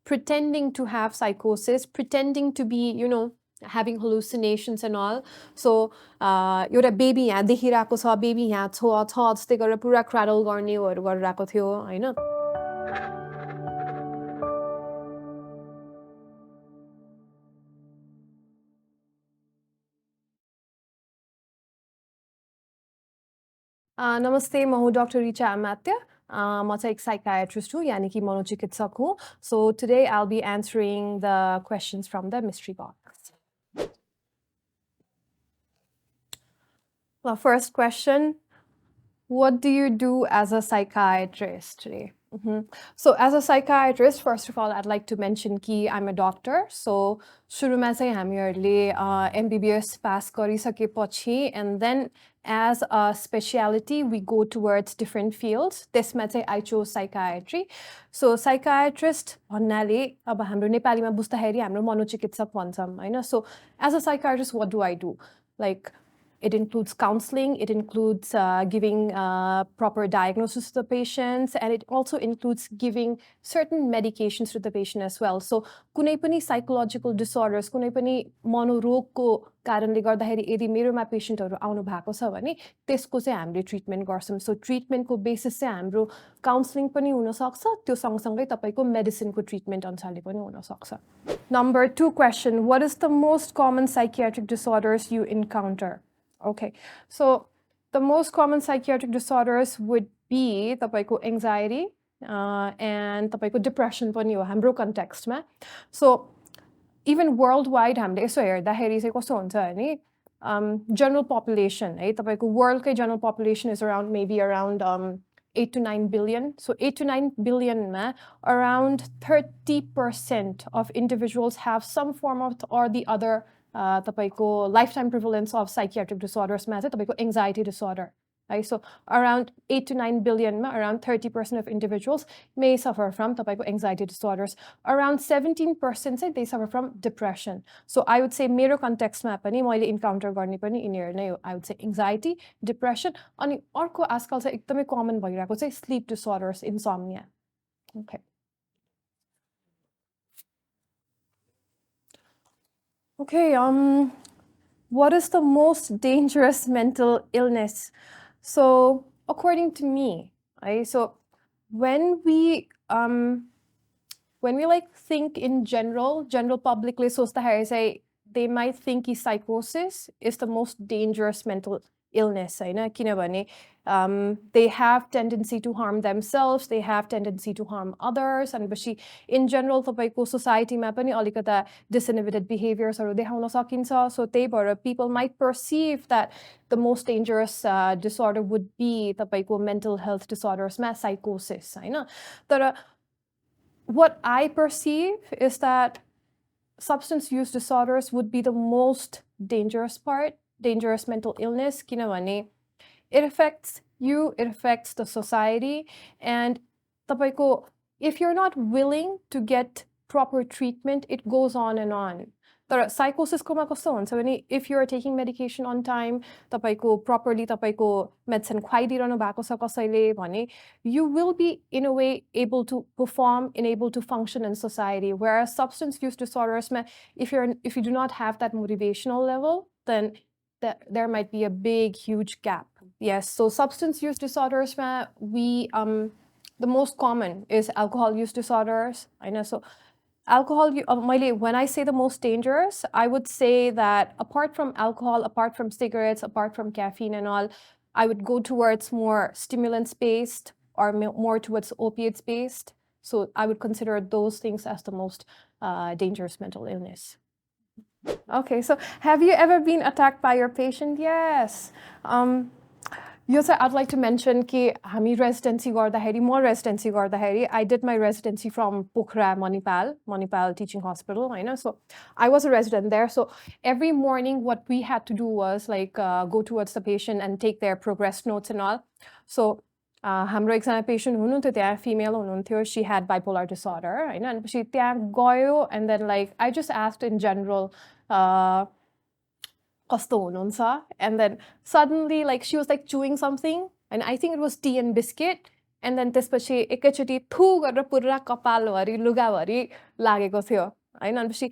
pretending to have psychosis, pretending to be, having hallucinations and all. So, एउटा baby यहाँ देखिरहेको छ, baby यहाँ छ जस्तै गरेर पुरा क्राडल गर्नेहरू गरिरहेको थियो हैन. नमस्ते, म हुँ Dr. Richa Amatya. म चाहिँ एक psychiatrist हुँ, यानी कि मनोचिकित्सक हुँ. So today I'll be answering the questions from the mystery box. The first question, what do you do as a psychiatrist today? So as a psychiatrist, first of all, I'd like to mention कि I'm a doctor. So सुरुमा चाहिँ हामीहरूले MBBS pass गरिसकेपछि, and then as a specialty, we go towards different fields. त्यसमा चाहिँ I chose psychiatry. So psychiatrist भन्नाले अब हाम्रो नेपालीमा बुझ्दाखेरि हाम्रो मनोचिकित्सक भन्छौँ हैन. So as a psychiatrist, what do I do? Like, it includes counseling, it includes giving proper diagnosis to the patients, and it also includes giving certain medications to the patient as well. So, कुनै पनि psychological disorders, कुनै पनि मनोरोगको कारणले गर्दाखेरि यदि मेरोमा पेशेन्टहरू आउनु भएको छ भने त्यसको चाहिँ हामीले ट्रिटमेन्ट गर्छौँ. सो ट्रिटमेन्टको बेसिस चाहिँ हाम्रो काउन्सलिङ पनि हुनसक्छ, त्यो सँगसँगै तपाईँको मेडिसिनको ट्रिटमेन्ट अनुसारले पनि हुनसक्छ. Number 2 question, what is the most common psychiatric disorders you encounter? Okay, so the most common psychiatric disorders would be तपाईँको anxiety and तपाईँको depression पनि हो हाम्रो कन्टेक्स्टमा. So even worldwide हामीले यसो हेर्दाखेरि चाहिँ कस्तो हुन्छ भने general population है तपाईँको वर्ल्डकै general population is around maybe around 8 to 9 billion. So 8 to 9 billion ma, around 30% of individuals have some form of or the other तपाईँको lifetime prevalence of psychiatric disorders मा चाहिँ तपाईँको anxiety disorder. Right? So around 8 to 9 billion ma, around 30% of individuals may suffer from तपाईँको anxiety disorders. Around 17% say they suffer from depression. So I would say मेरो context मा पनि मैले encounter गर्ने पनि यिनीहरू नै हो. I would say anxiety, depression, अनि अर्को आजकल चाहिँ एकदमै common भइरहेको चाहिँ sleep disorders, insomnia. Okay. Okay, what is the most dangerous mental illness? So according to me, right? So when we like think in general publicly, so say they might think psychosis is the most dangerous mental illness. They have tendency to harm themselves, they have tendency to harm others, and in general society ma pani alikata disinhibited behaviors haru deखाउन सकिन्छ. So people might perceive that the most dangerous disorder would be तपाईको mental health disorders ma psychosis हैन. तर what I perceive is that substance use disorders would be the most dangerous mental illness, किनभने it affects you, it affects the society, and तपाईको, if you're not willing to get proper treatment, it goes on and on. तर psychosis coma कस्तो हुन्छ भने if you are taking medication on time, तपाईको properly तपाईको medicine खुवाइदिरहनु भएको छ कसैले भने, you will be in a way able to perform and able to function in society. Whereas substance use disorders, if you do not have that motivational level, then there might be a big huge gap. Yes, so substance use disorders we the most common is alcohol use disorders. I know. So alcohol, when I say the most dangerous, I would say that apart from alcohol, apart from cigarettes, apart from caffeine and all, I would go towards more stimulants-based or more towards opiates-based. So I would consider those things as the most dangerous mental illness. Okay, so have you ever been attacked by your patient? Yes. I'd like to mention that हामी residency गर्दाखेरि I did my residency from Pokhara, Manipal Teaching Hospital. So I was a resident there. So every morning what we had to do was like go towards the patient and take their progress notes and all. So हाम्रो एकजना patient हुनुहुन्थ्यो त्यहाँ, female हुनुहुन्थ्यो, she had bipolar disorder हैन, अनि पछि त्यहाँ गयो, and then like I just asked in general कस्तो हुनुहुन्छ, and then suddenly like she was like chewing something, and I think it was tea and biscuit, and then त्यसपछि एकैचोटि थु गरेर पुरा कपालभरि लुगाभरि लागेको थियो होइन भनेपछि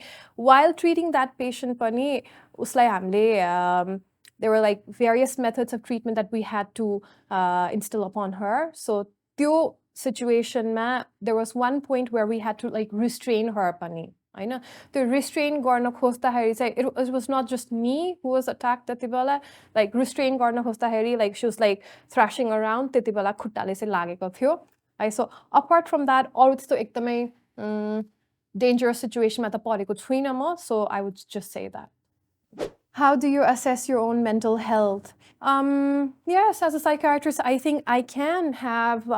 वाइल ट्रिटिङ द्याट पेसेन्ट पनि उसलाई हामीले there were like various methods of treatment that we had to instill upon her. So त्यो सिचुएसनमा there was one point where we had to like restrain her पनि होइन त्यो रिस्ट्रेन गर्न खोज्दाखेरि चाहिँ it was not just me who was attacked त्यति बेला like restrain गर्न खोज्दाखेरि like she was like thrashing around त्यति बेला खुट्टाले चाहिँ लागेको थियो है सो अपार्ट फ्रम द्याट अरू त्यस्तो एकदमै डेन्जरस सिचुएसनमा त परेको छुइनँ म so I would just say that How do you assess your own mental health? Yes, as a psychiatrist, I think I can have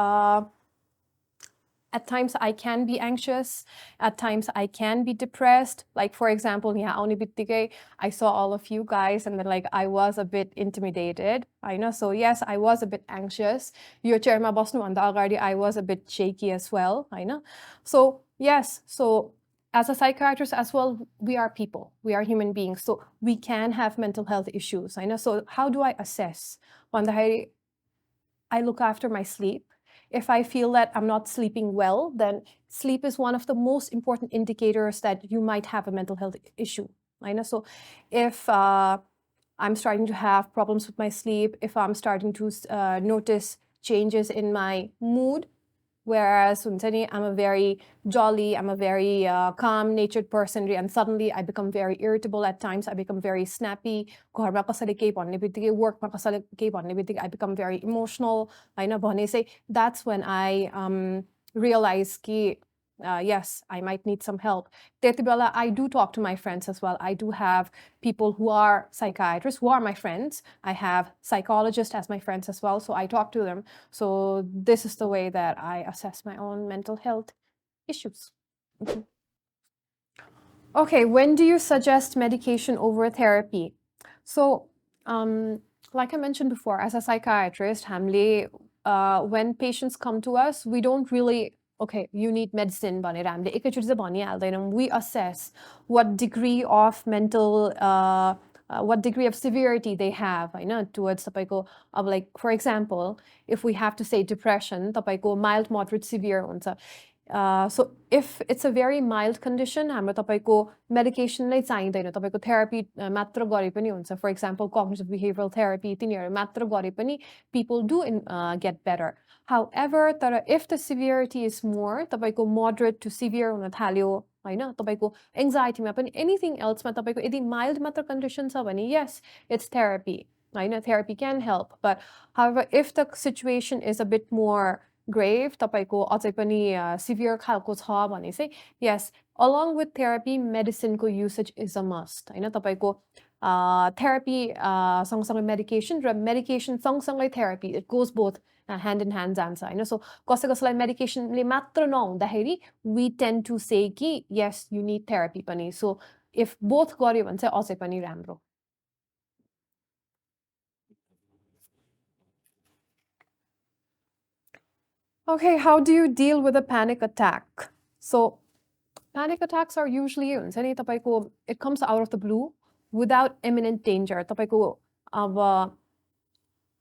at times I can be anxious, at times I can be depressed. Like for example, only bittige I saw all of you guys and then like I was a bit intimidated. I know. So yes, I was a bit anxious. Your chairma bosnu and already I was a bit shaky as well. I know. So yes, so as a psychiatrist as well, we are people, we are human beings, so we can have mental health issues. I know. So how do I assess? I look after my sleep. If I feel that I'm not sleeping well, then sleep is one of the most important indicators that you might have a mental health issue. I know. So if I'm starting to have problems with my sleep, if I'm starting to notice changes in my mood, whereas I'm a very jolly, I'm a very calm-natured person, and suddenly I become very irritable at times. I become very snappy. Work I become very emotional. I know. That's when I realize that yes, I might need some help. Tetibela, I do talk to my friends as well. I do have people who are psychiatrists, who are my friends. I have psychologists as my friends as well, so I talk to them. So this is the way that I assess my own mental health issues. Okay, when do you suggest medication over therapy? So, like I mentioned before, as a psychiatrist, when patients come to us, we don't really okay, you need medicine. We assess what degree of mental, what degree of severity they have. I know towards of like, for example, if we have to say depression, mild, moderate, severe. So if it's a very mild condition, हाम्रो तपाईको medication नै चाहिँदैन, तपाईको therapy मात्र गरे पनि हुन्छ. For example, cognitive behavioral therapy, तिनीहरू मात्र गरे पनि people do get better. However, if the severity is more, तपाईको moderate to severe हुन थाल्यो, हैन, तपाईको anxiety मा पनि anything else मा तपाईको यदि mild मात्र condition छ भने yes, it's therapy. Hahn, therapy can help. But however, if the situation is a bit more grave, तपाईको अझै पनि severe खालको छ भने चाहिँ yes, along with therapy, medicine को usage is a must. हैन, तपाईको therapy सँगसँगै medication र medication सँगसँगै therapy, it goes both hand in hand जान्छ हैन. So कसैलाई medication ले मात्र नहुँदाखेरि we tend to say कि yes, you need therapy पनि. So if both गर्यो भने चाहिँ अझै पनि राम्रो. Okay, how do you deal with a panic attack? So panic attacks are usually it comes out of the blue without imminent danger.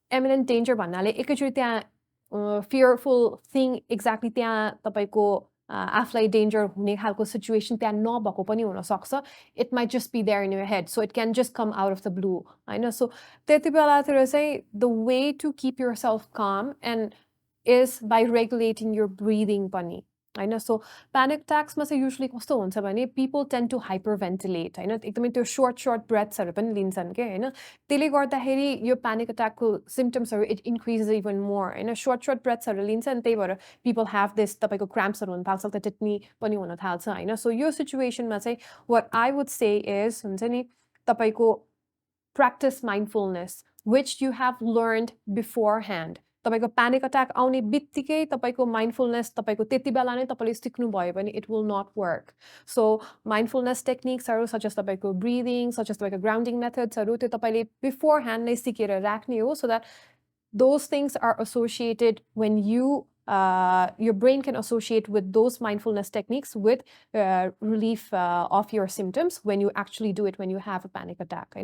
Imminent danger भन्नाले एकैचोटि त्यहाँ fearful thing exactly त्यहाँ तपाईको आफूलाई danger हुने खालको situation त्यहाँ नभएको पनि हुन सक्छ. It might just be there in your head, so it can just come out of the blue. I know. So त्यति बेलातिर चाहिँ the way to keep yourself calm and is by regulating your breathing pani. I know. So panic attacks must usually people tend to hyperventilate. I know. Ekdamai short breaths are pani linsan ke. I know. Tele garदाखेरि your panic attack symptoms are it increases even more. I know. Short breaths are linsan. People have this tapaiko cramps or talsa tetni pani huna thalsa. I know. So your situation ma चाहिँ what I would say is tapaiko practice mindfulness, which you have learned beforehand. तपाईको panic attack आउने बित्तिकै तपाईको mindfulness तपाईको त्यति बेला नै तपाईले सिक्नु भयो भने it will not work. So mindfulness techniques are such as तपाईको breathing, such as तपाईको grounding methods हरू त्यो तपाईले beforehand नै सिकेर राख्ने हो so that those things are associated when you your brain can associate with those mindfulness techniques with relief of your symptoms when you actually do it when you have a panic attack.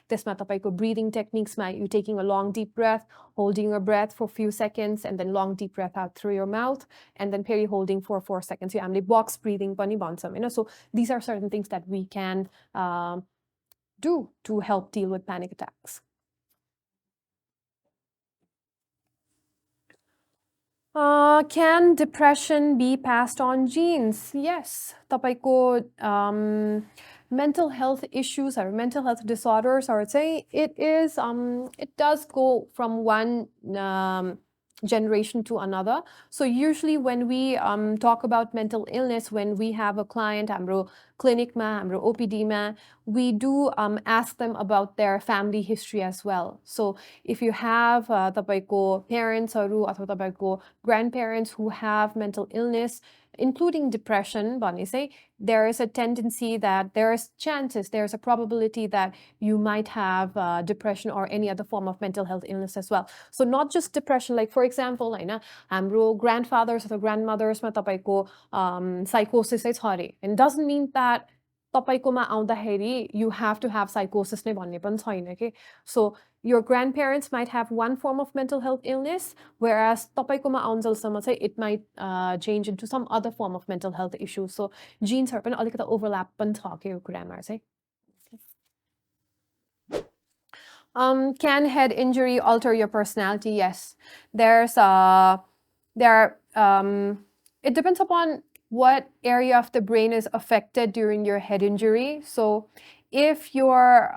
Tesma tapaiko breathing techniques ma you taking a long deep breath, holding your breath for a few seconds, and then long deep breath out through your mouth, and then peri holding for 4 seconds. You amle box breathing pani bhaन्छौँ. So these are certain things that we can do to help deal with panic attacks. Can depression be passed on genes? Yes. Tapaiko mental health issues or mental health disorders, I would say it does go from one generation to another. So usually when we talk about mental illness, when we have a client, हाम्रो clinic ma, हाम्रो OPD ma, we do ask them about their family history as well. So if you have तपाईको parents-हरु अथवा तपाईको grandparents who have mental illness, including depression, there is a tendency that there's a probability that you might have depression or any other form of mental health illness as well. So not just depression, like for example, हाम्रो grandfathers or grandmothers ma तपाईको psychosis छ अरे. And doesn't mean that तपाईकोमा आउँदाखेरि you have to have psychosis नै भन्ने पनि छैन के. So your grandparents might have one form of mental health illness, whereas तपाईकोमा आउन्जेलसम्म चाहिँ it might change into some other form of mental health issue. So genes-हरु पनि अलिकति overlap पनि छ के यो कुरामा चाहिँ. Can head injury alter your personality? Yes. It depends upon what area of the brain is affected during your head injury. So if your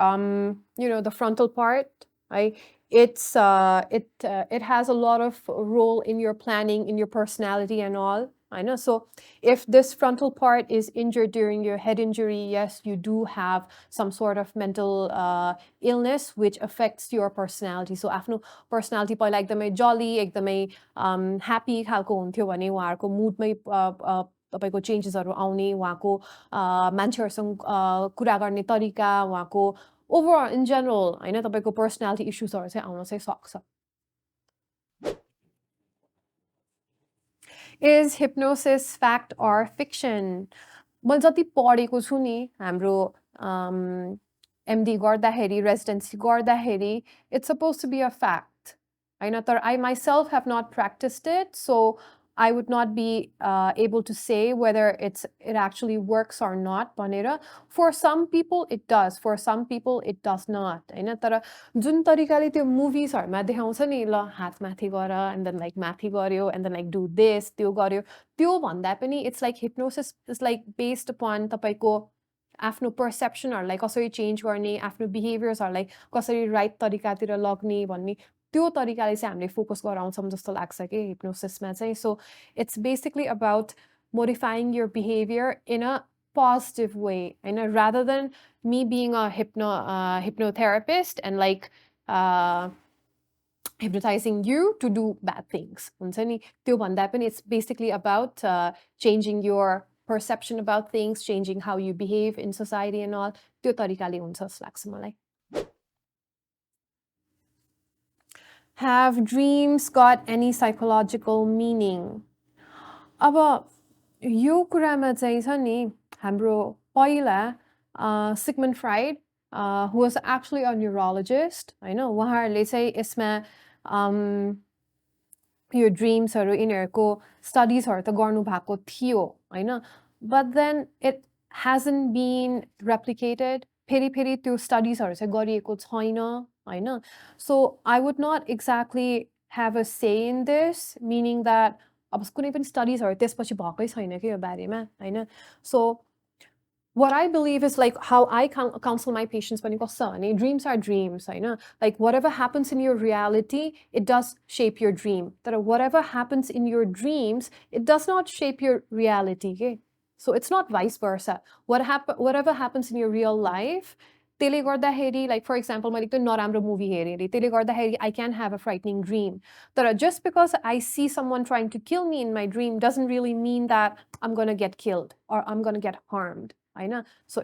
the frontal part, right, it has a lot of role in your planning, in your personality and all. I know. So if this frontal part is injured during your head injury, yes, you do have some sort of mental illness which affects your personality. So आफ्नो personality पहिला एकदमै jolly, एकदमै happy खालको हुन्थ्यो भने उहाँहरुको moodमै तपाईको चेन्जेसहरु आउने, उहाँको मान्छेहरुसँग कुरा गर्ने तरिका, उहाँको overall in general हैन तपाईको personality issuesहरु चाहिँ आउन चाहिँ सक्छ. Is hypnosis fact or fiction? मैले जति पढेको छु नि हाम्रो MD गर्दाखेरि, residency गर्दाखेरि, it's supposed to be a fact. I myself have not practiced it, so I would not be able to say whether it actually works or not. For some people it does, for some people it does not. तर जुन तरिकाले त्यो मुभिजहरुमा देखाउँछ नि ल हात माथि गर and then like माथि गर्यो and then like do this त्यो गर्यो त्यो भन्दा पनि it's like hypnosis is like based upon तपाईको आफ्नो पर्सेप्सनहरुलाई कसरी चेन्ज गर्ने, आफ्नो बिहेभियर्सहरुलाई कसरी राइट तरिकातिर लग्ने भन्ने त्यो तरिकाले चाहिँ हामीले फोकस गराउँछौं जस्तो लाग्छ के hypnosisमा चाहिँ. So it's basically about modifying your behavior in a positive way, rather than me being a hypnotherapist and like hypnotizing you to do bad things. It's basically about changing your perception about things, changing how you behave in society and all. त्यो तरिकाले हुन्छ जस्तो लाग्छ मलाई. Have dreams got any psychological meaning? अब यो कुरामा चाहिँ छ नि हाम्रो पहिला Sigmund Freud, who was actually a neurologist, उहाँहरुले चाहिँ यसमा यो ड्रिम्सहरु यिनीहरुको स्टडीजहरु त गर्नु भएको थियो हैन, but then it hasn't been replicated. फेरि त्यो स्टडीजहरु चाहिँ गरिएको छैन हैन. So I would not exactly have a say in this, meaning that अब कुनै पनि स्टडीजहरु त्यसपछि भकै छैन के यो बारेमा हैन. So what I believe is like how I counsel my patients पनि कस्तो भने dreams are dreams Hahn. Like whatever happens in your reality, it does shape your dream. तर whatever happens in your dreams, it does not shape your reality के. So it's not vice versa. Whatever happens in your real life, त्यसले गर्दाखेरि, like for example, मैले त्यो नराम्रो movie हेरेँ रे, त्यसले गर्दाखेरि I can have a frightening dream. तर just because I see someone trying to kill me in my dream doesn't really mean that I'm going to get killed or I'm going to get harmed. So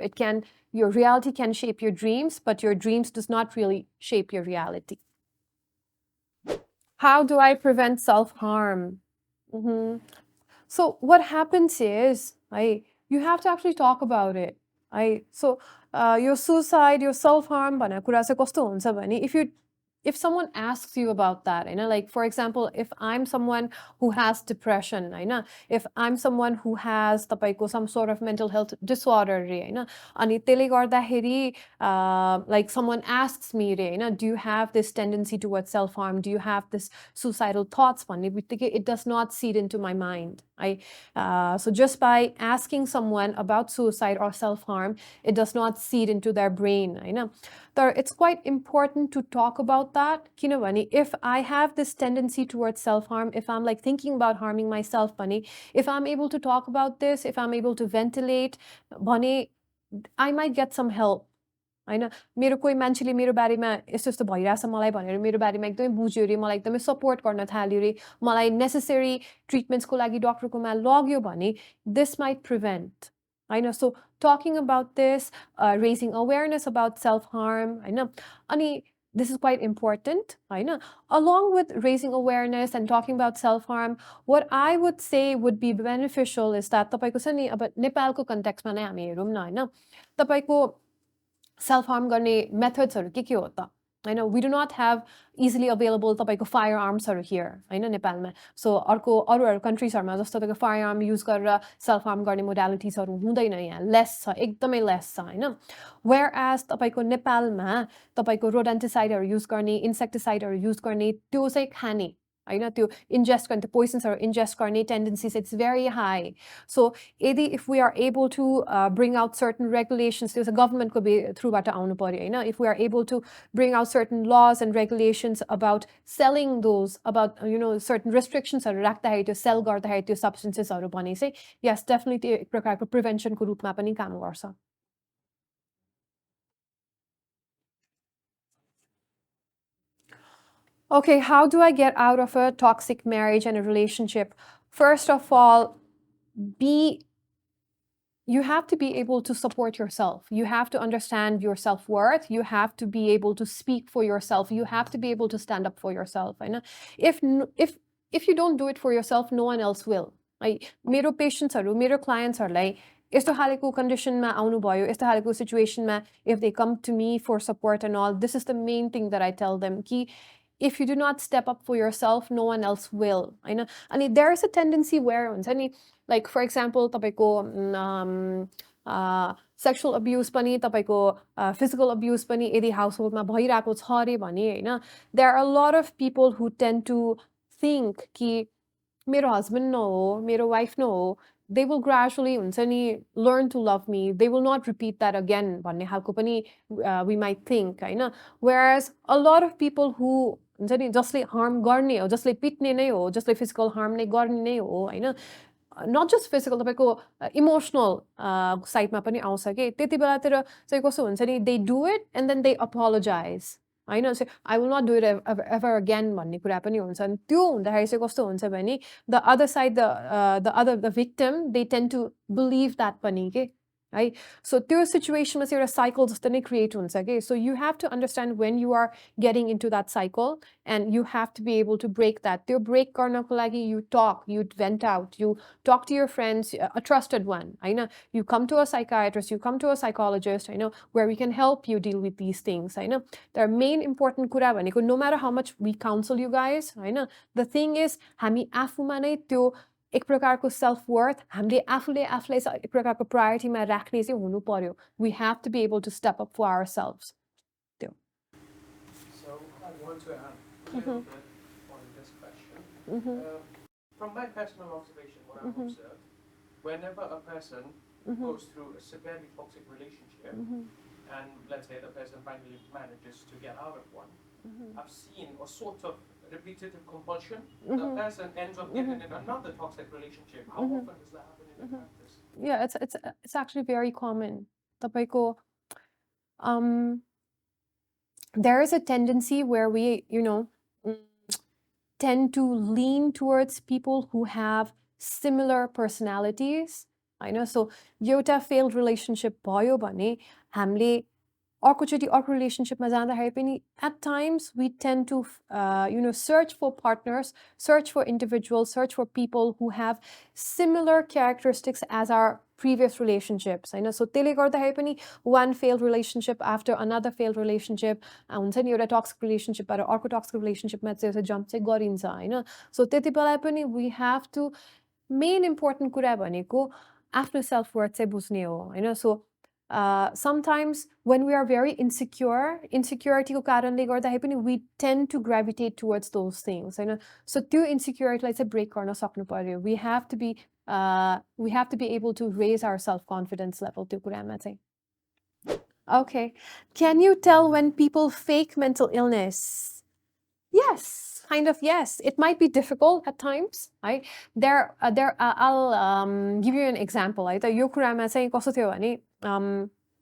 your reality can shape your dreams, but your dreams does not really shape your reality. How do I prevent self-harm? Mhm. So what happens is, you have to actually talk about it. So your suicide, your self-harm, bhana कुरा चाहिँ कस्तो हुन्छ भने if someone asks you about that, like for example, if I'm someone who has depression, if I'm someone who has तपाईको some sort of mental health disorder रे, अनि त्यसले गर्दाखेरि like someone asks me रे, do you have this tendency towards self-harm? Do you have this suicidal thoughts? भन्ने बित्तिकै it does not seed into my mind. So just by asking someone about suicide or self-harm, it does not seed into their brain. It's quite important to talk about that. If I have this tendency towards self-harm, if I'm like thinking about harming myself, if I'm able to talk about this, if I'm able to ventilate, I might get some help. मेरो कोही मान्छेले मेरो बारेमा यस्तो यस्तो भइरहेछ मलाई भनेर मेरो बारेमा एकदमै बुझ्यो अरे, मलाई एकदमै सपोर्ट गर्न थाल्यो अरे, मलाई नेसेसरी ट्रिटमेन्ट्सको लागि डक्टरकोमा लग्यो भने this might prevent. So talking about this, raising awareness about self-harm, अनि this is quite important. Along with raising awareness and talking about self-harm, what I would say would be beneficial is that तपाईको छ नि, अब नेपालको कन्टेक्स्टमा नै हामी हेरौँ न, तपाईको self-harm गर्ने methodsहरू के हो त? We do not have easily available तपाईँको firearmsहरू here, नेपालमा. So अरू countriesहरूमा जस्तो तपाईँको firearm use गरेर self-harm गर्ने modalitiesहरू हुँदैन यहाँ, less छ, एकदमै less छ, whereas तपाईँको नेपालमा तपाईँको rodenticideहरू use गर्ने, insecticideहरू use गर्ने, त्यो चाहिँ खाने, त्यो ingest गर्ने, poisonsहरू ingest गर्ने tendencies, it's very high. So if we are able to bring out certain regulations, there's a government could be throughबाट आउनु पर्यो, if we are able to bring out certain laws and regulations about selling those, about certain restrictionsहरू राख्दाखेरि त्यो sell गर्दाखेरि त्यो substancesहरू भने चाहिँ yes, definitely एक प्रकारको preventionको रूपमा पनि काम गर्छ. Okay, how do I get out of a toxic marriage and a relationship? First of all, you have to be able to support yourself. You have to understand your self-worth. You have to be able to speak for yourself. You have to be able to stand up for yourself. If you don't do it for yourself, no one else will. मेरो पेशेन्ट्सहरू, मेरो क्लायन्ट्सहरूलाई यस्तो खालको कन्डिसनमा आउनुभयो, यस्तो खालको सिचुएसनमा, if they come to me for support and all, this is the main thing that I tell them, कि if you do not step up for yourself, no one else will. And there is a tendency where हुन्छ नि, like for example, तपाईँको sexual abuse पनि, तपाईँको physical abuse पनि यदि householdमा भइरहेको छ अरे भने, there are a lot of people who tend to think कि मेरो husband न हो, मेरो wife न हो, they will gradually हुन्छ नि learn to love me, they will not repeat that again भन्ने खालको पनि we might think, whereas a lot of people who हुन्छ नि जसले harm गर्ने हो, जसले पिट्ने नै हो, जसले physical harm नै गर्ने नै हो, not just physical, तपाईँको emotional साइडमा पनि आउँछ कि त्यति बेलातिर चाहिँ कस्तो हुन्छ नि, they do it and then they apologize. So I will not do it ever again भन्ने कुरा पनि हुन्छ. अनि त्यो हुँदाखेरि चाहिँ कस्तो हुन्छ भने the other side, the victim, they tend to believe that पनि के. So त्यो सिचुएसनमा चाहिँ एउटा साइकल जस्तो नै क्रिएट हुन्छ कि. So you have to understand when you are getting into that cycle and you have to be able to break that. त्यो break गर्नको लागि you talk, you vent out, you talk to your friends, a trusted one. You come to a psychiatrist, you come to a psychologist, where we can help you deal with these things. The main important कुरा भनेको, no matter how much we counsel you guys, the thing is हामी आफूमा नै त्यो एक प्रकारको self-worth, हामीले आफूले आफूलाई एक प्रकारको प्रायोरिटीमा राख्ने चाहिँ हुनु पर्यो. We have to be able to step up for ourselves. So I want to add a little bit on this question. From my personal observation, what I've observed, whenever a person goes through a severely toxic relationship, and let's say the person finally manages to get out of one, I've seen a sort of repetitive compulsion. The person ends up getting in another toxic relationship. How often does that happen in your practice? Yeah, it's actually very common. तपाईँको there is a tendency where we, tend to lean towards people who have similar personalities. So एउटा failed relationship भयो भने हामीले अर्कोचोटि अर्को रिलेसनसिपमा जाँदाखेरि पनि at times we tend to search for partners, search for individuals, search for people who have similar characteristics as our previous relationships हैन. सो त्यसले गर्दाखेरि पनि one failed relationship after another failed relationship हुन्छ नि, एउटा टक्सिक रिलेसनसिपबाट अर्को टक्सिक रिलेसनसिपमा चाहिँ jump चाहिँ गरिन्छ हैन. सो त्यति बेला पनि we have to main important कुरा भनेको आफ्नो सेल्फ वर्थ चाहिँ बुझ्ने हो हैन. सो sometimes when we are very insecurityको कारणले गर्दाखेरि पनि we tend to gravitate towards those things हैन. सो त्यो इन्सिक्युरिटीलाई चाहिँ ब्रेक गर्न सक्नु पर्यो. we have to be able to raise our self confidence level त्यो कुरामा चाहिँ. Okay, can you tell when people fake mental illness? Yes, kind of yes. It might be difficult at times, right? I'll give you an example. Right? यो कुरामा चाहिँ कस्तो थियो भने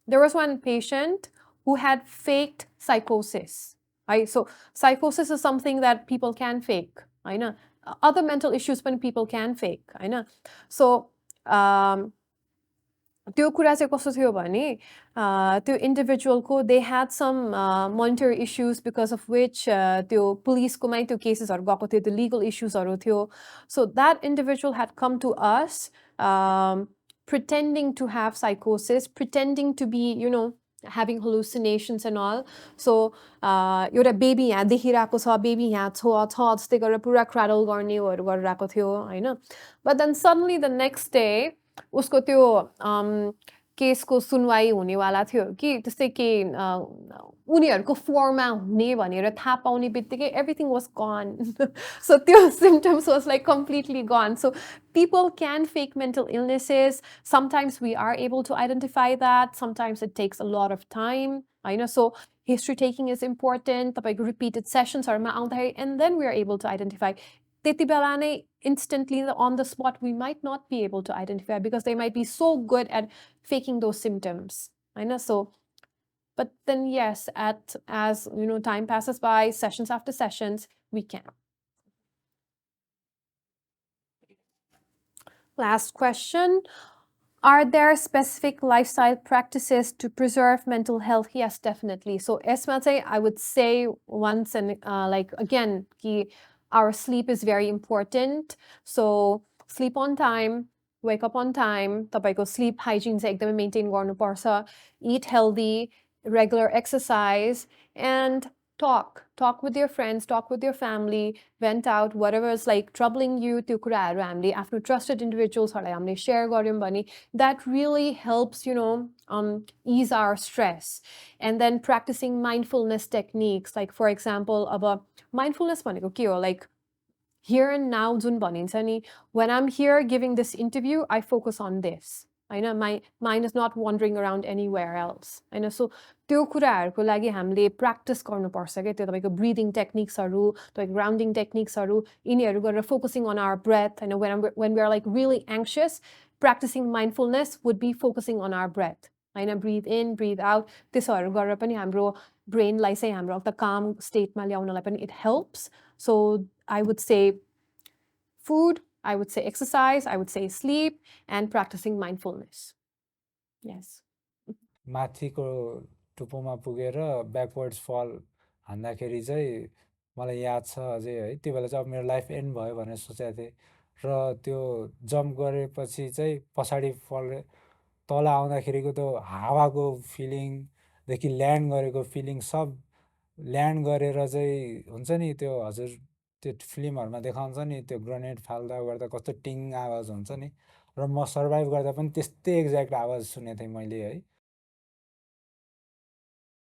there was one patient who had faked psychosis. Right? So psychosis is something that people can fake. होइन? Other mental issues पनि people can fake. होइन? So त्यो कुरा चाहिँ कस्तो थियो भने त्यो इन्डिभिजुअलको they had some monetary issues because of which त्यो पुलिसकोमै त्यो केसेसहरू गएको थियो, त्यो लिगल इस्युजहरू थियो. So that individual had come to us pretending to have psychosis, pretending to be, having hallucinations and all. So, एउटा बेबी यहाँ देखिरहेको छ, बेबी यहाँ छ जस्तै गरेर पुरा क्राडल गर्नेहरू गरिरहेको थियो होइन. But then suddenly the next day उसको त्यो केसको सुनवाई हुनेवाला थियो कि त्यस्तै के उनीहरूको फर्ममा हुने भनेर थाहा पाउने बित्तिकै everything was gone. So त्यो symptoms was like completely gone. So people can fake mental illnesses. Sometimes we are able to identify that. Sometimes it takes a lot of time. होइन. So history taking is important. तपाईँको repeated sessionsहरूमा आउँदाखेरि and then we are able to identify. त्यति बेला नै instantly on the spot we might not be able to identify because they might be so good at faking those symptoms. I know. So but then yes, as time passes by, sessions after sessions, we can. Last question. Are there specific lifestyle practices to preserve mental health? Yes, definitely. So Esmate, I would say once and again, our sleep is very important. So sleep on time, wake up on time, तपाईको sleep hygiene चाहिँ एकदमै maintain गर्नुपर्छ. Eat healthy, regular exercise, and talk with your friends, talk with your family, vent out whatever is like troubling you. त्यो कुराहरू हामीले आफ्नो trusted individualsहरूलाई हामीले share गर्यौं भने that really helps ease our stress. And then practicing mindfulness techniques, like for example अब mindfulness भनेको के हो, like here and now जुन भनिन्छ नि, when I'm here giving this interview I focus on this. होइन, my mind is not wandering around anywhere else. होइन. सो त्यो कुराहरूको लागि हामीले प्र्याक्टिस गर्नुपर्छ क्या. त्यो तपाईँको ब्रिदिङ टेक्निक्सहरू, तपाईँको ग्राउन्डिङ टेक्निक्सहरू, यिनीहरू गरेर फोकसिङ अन आवर ब्रेथ. होइन, when we are like really anxious, practicing mindfulness would be focusing on our breath. होइन, breathe in, breathe out. त्यसोहरू गरेर पनि हाम्रो ब्रेनलाई चाहिँ हाम्रो त काम स्टेटमा ल्याउनलाई पनि it helps. So I would say food, I would say exercise, I would say sleep, and practicing mindfulness. Yes. माथिको टुप्पोमा पुगेर ब्याकवर्ड्स फल हान्दाखेरि चाहिँ मलाई याद छ अझै है, त्यो बेला चाहिँ अब मेरो लाइफ एन्ड भयो भनेर सोचेको थिएँ र त्यो जम्प गरेपछि चाहिँ पछाडि तल आउँदाखेरिको त्यो हावाको फिलिङदेखि ल्यान्ड गरेको फिलिङ सब ल्यान्ड गरेर चाहिँ हुन्छ नि त्यो हजुर त्यो फिल्महरूमा देखाउँछ नि त्यो ग्रेनेड फाल्दा गर्दा कस्तो टिङ आवाज हुन्छ नि, र म सर्भाइभ गर्दा पनि त्यस्तै एक्ज्याक्ट आवाज सुनेको थिएँ मैले है.